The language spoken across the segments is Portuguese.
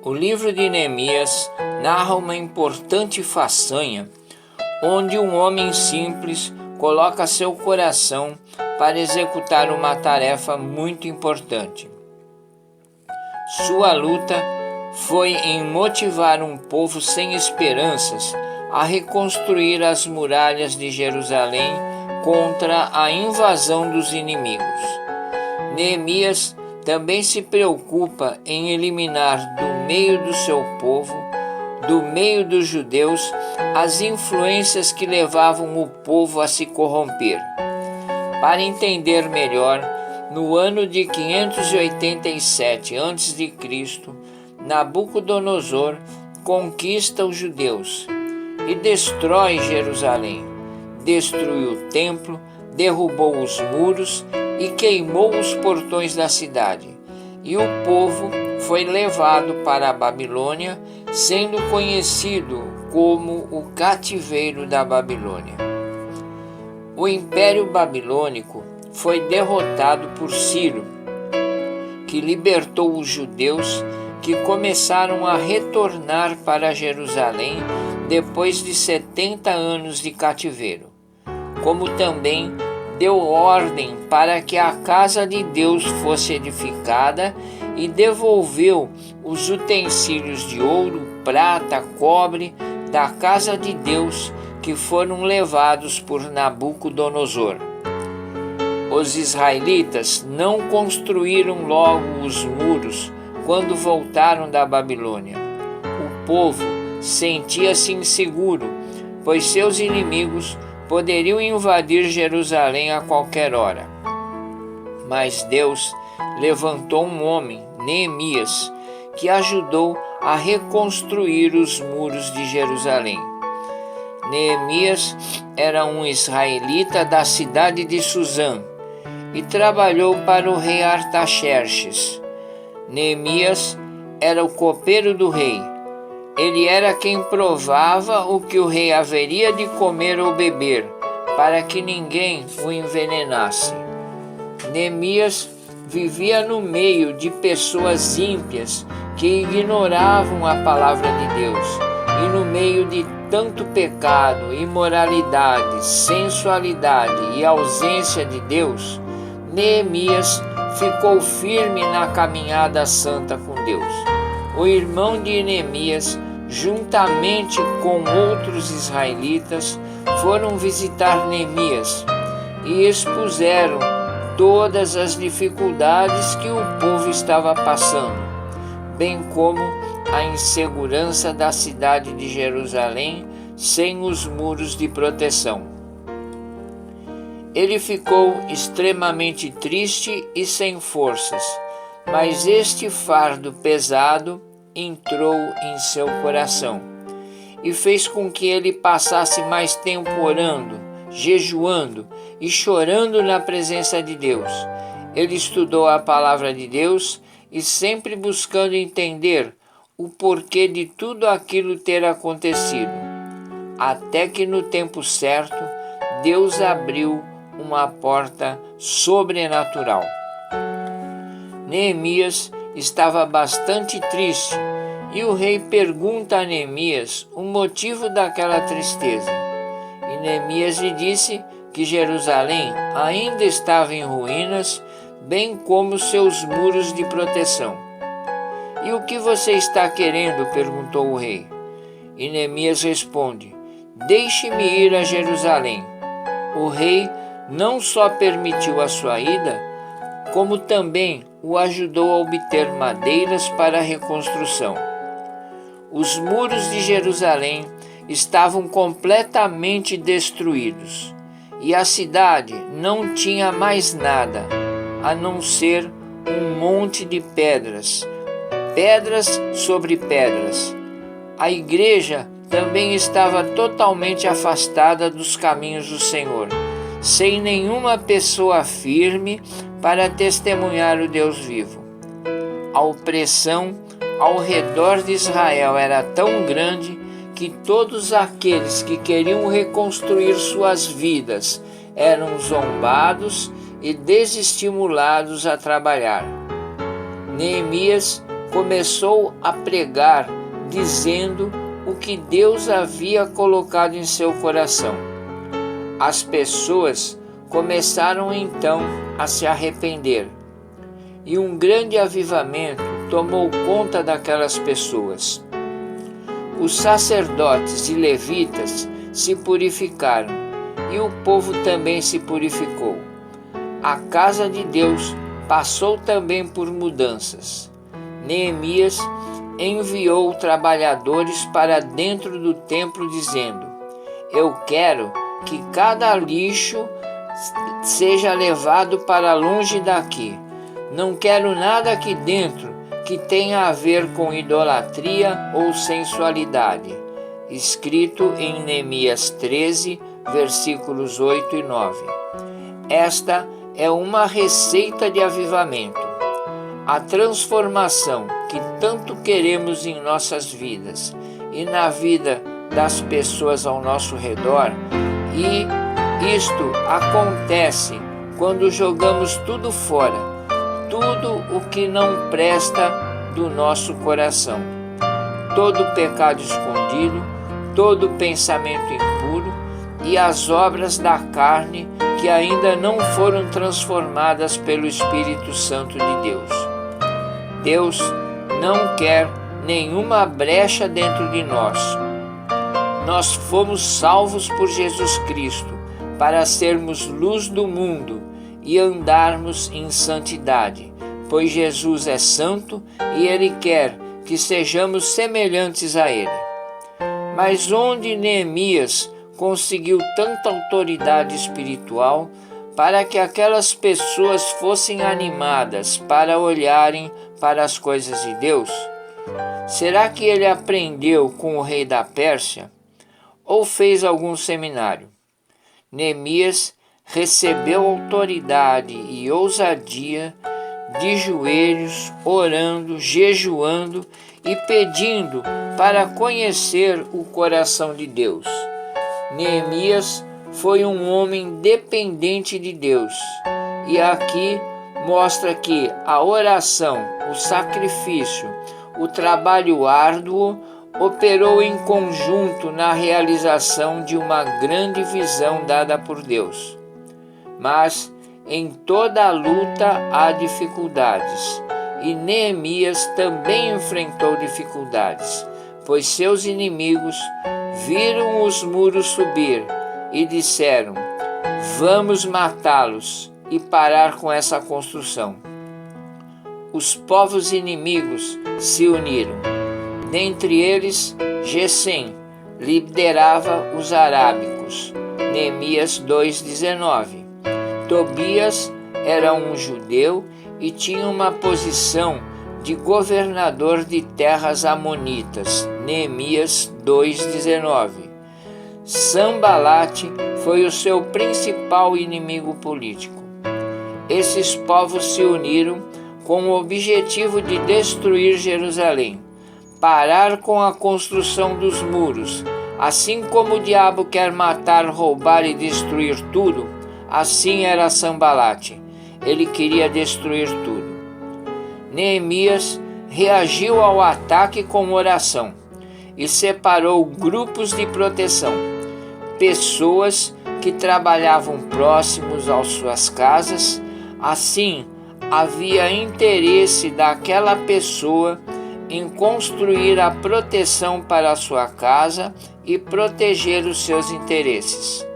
O livro de Neemias narra uma importante façanha onde um homem simples coloca seu coração para executar uma tarefa muito importante. Sua luta foi em motivar um povo sem esperanças a reconstruir as muralhas de Jerusalém contra a invasão dos inimigos. Neemias também se preocupa em eliminar do meio do seu povo, do meio dos judeus, as influências que levavam o povo a se corromper. Para entender melhor, no ano de 587 a.C., Nabucodonosor conquista os judeus e destrói Jerusalém. Destruiu o templo, derrubou os muros e queimou os portões da cidade. E o povo foi levado para a Babilônia, sendo conhecido como o cativeiro da Babilônia. O Império Babilônico foi derrotado por Ciro, que libertou os judeus que começaram a retornar para Jerusalém depois de 70 anos de cativeiro, como também deu ordem para que a casa de Deus fosse edificada e devolveu os utensílios de ouro, prata, cobre da casa de Deus que foram levados por Nabucodonosor. Os israelitas não construíram logo os muros quando voltaram da Babilônia. O povo sentia-se inseguro, pois seus inimigos poderiam invadir Jerusalém a qualquer hora. Mas Deus levantou um homem, Neemias, que ajudou a reconstruir os muros de Jerusalém. Neemias era um israelita da cidade de Suzã e trabalhou para o rei Artaxerxes. Neemias era o copeiro do rei. Ele era quem provava o que o rei haveria de comer ou beber, para que ninguém o envenenasse. Neemias vivia no meio de pessoas ímpias que ignoravam a palavra de Deus, e no meio de tanto pecado, imoralidade, sensualidade e ausência de Deus, Neemias ficou firme na caminhada santa com Deus. O irmão de Neemias, juntamente com outros israelitas, foram visitar Neemias e expuseram todas as dificuldades que o povo estava passando, bem como a insegurança da cidade de Jerusalém sem os muros de proteção. Ele ficou extremamente triste e sem forças, mas este fardo pesado entrou em seu coração e fez com que ele passasse mais tempo orando, jejuando e chorando na presença de Deus. Ele estudou a palavra de Deus e sempre buscando entender o porquê de tudo aquilo ter acontecido, até que no tempo certo Deus abriu uma porta sobrenatural. Neemias estava bastante triste e o rei pergunta a Neemias o motivo daquela tristeza. E Neemias lhe disse que Jerusalém ainda estava em ruínas, bem como seus muros de proteção. E o que você está querendo? Perguntou o rei. E Neemias responde: deixe-me ir a Jerusalém. O rei não só permitiu a sua ida, como também o ajudou a obter madeiras para a reconstrução. Os muros de Jerusalém estavam completamente destruídos e a cidade não tinha mais nada a não ser um monte de pedras, pedras sobre pedras. A igreja também estava totalmente afastada dos caminhos do Senhor, sem nenhuma pessoa firme para testemunhar o Deus vivo. A opressão ao redor de Israel era tão grande que todos aqueles que queriam reconstruir suas vidas eram zombados e desestimulados a trabalhar. Neemias começou a pregar, dizendo o que Deus havia colocado em seu coração. As pessoas começaram então a se arrepender, e um grande avivamento tomou conta daquelas pessoas. Os sacerdotes e levitas se purificaram, e o povo também se purificou. A casa de Deus passou também por mudanças. Neemias enviou trabalhadores para dentro do templo, dizendo: eu quero que cada lixo seja levado para longe daqui. Não quero nada aqui dentro que tenha a ver com idolatria ou sensualidade. Escrito em Neemias 13, versículos 8 e 9. Esta é uma receita de avivamento. A transformação que tanto queremos em nossas vidas e na vida das pessoas ao nosso redor, e isto acontece quando jogamos tudo fora, tudo o que não presta do nosso coração, todo pecado escondido, todo pensamento impuro e as obras da carne que ainda não foram transformadas pelo Espírito Santo de Deus. Deus não quer nenhuma brecha dentro de nós. Nós fomos salvos por Jesus Cristo para sermos luz do mundo e andarmos em santidade, pois Jesus é santo e Ele quer que sejamos semelhantes a Ele. Mas onde Neemias conseguiu tanta autoridade espiritual para que aquelas pessoas fossem animadas para olharem para as coisas de Deus? Será que ele aprendeu com o rei da Pérsia ou fez algum seminário? Neemias recebeu autoridade e ousadia de joelhos, orando, jejuando e pedindo para conhecer o coração de Deus. Neemias foi um homem dependente de Deus, e aqui mostra que a oração, o sacrifício, o trabalho árduo operou em conjunto na realização de uma grande visão dada por Deus. Mas em toda a luta há dificuldades, e Neemias também enfrentou dificuldades, pois seus inimigos viram os muros subir e disseram: vamos matá-los e parar com essa construção. Os povos inimigos se uniram. Dentre eles, Gesem liderava os arábicos. Neemias 2,19. Tobias era um judeu e tinha uma posição de governador de terras amonitas. Neemias 2,19. Sanbalate foi o seu principal inimigo político. Esses povos se uniram com o objetivo de destruir Jerusalém, parar com a construção dos muros. Assim como o diabo quer matar, roubar e destruir tudo, assim era Sanbalate. Ele queria destruir tudo. Neemias reagiu ao ataque com oração e separou grupos de proteção, pessoas que trabalhavam próximos às suas casas. Assim, havia interesse daquela pessoa em construir a proteção para a sua casa e proteger os seus interesses.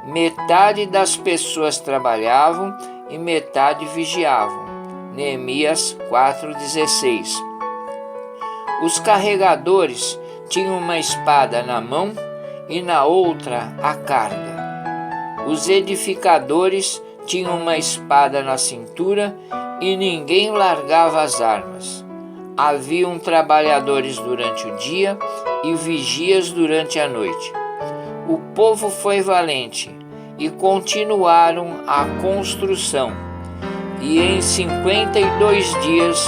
Metade das pessoas trabalhavam e metade vigiavam. Neemias 4,16. Os carregadores tinham uma espada na mão e na outra a carga. Os edificadores tinham uma espada na cintura e ninguém largava as armas. Haviam trabalhadores durante o dia e vigias durante a noite. O povo foi valente e continuaram a construção, e em 52 dias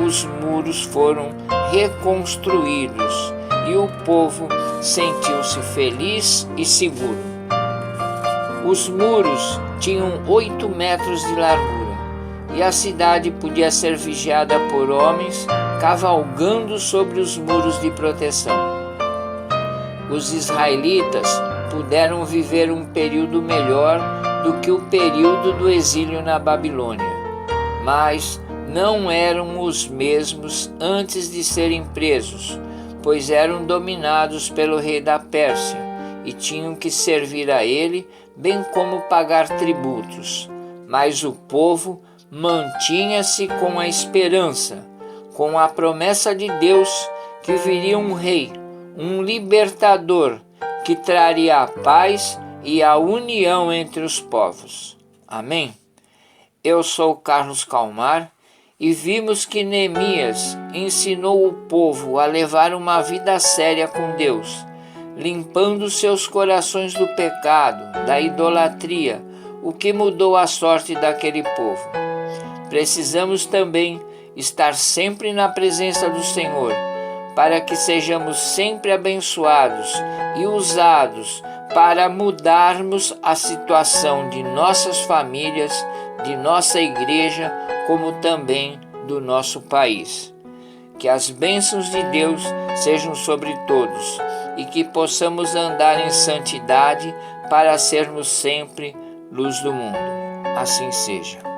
os muros foram reconstruídos e o povo sentiu-se feliz e seguro. Os muros tinham 8 metros de largura e a cidade podia ser vigiada por homens cavalgando sobre os muros de proteção. Os israelitas puderam viver um período melhor do que o período do exílio na Babilônia, mas não eram os mesmos antes de serem presos, pois eram dominados pelo rei da Pérsia e tinham que servir a ele, bem como pagar tributos. Mas o povo mantinha-se com a esperança, com a promessa de Deus que viria um rei, um libertador, que traria a paz e a união entre os povos. Amém? Eu sou Carlos Calmar e vimos que Neemias ensinou o povo a levar uma vida séria com Deus, limpando seus corações do pecado, da idolatria, o que mudou a sorte daquele povo. Precisamos também estar sempre na presença do Senhor, para que sejamos sempre abençoados e usados para mudarmos a situação de nossas famílias, de nossa igreja, como também do nosso país. Que as bênçãos de Deus sejam sobre todos e que possamos andar em santidade para sermos sempre luz do mundo. Assim seja.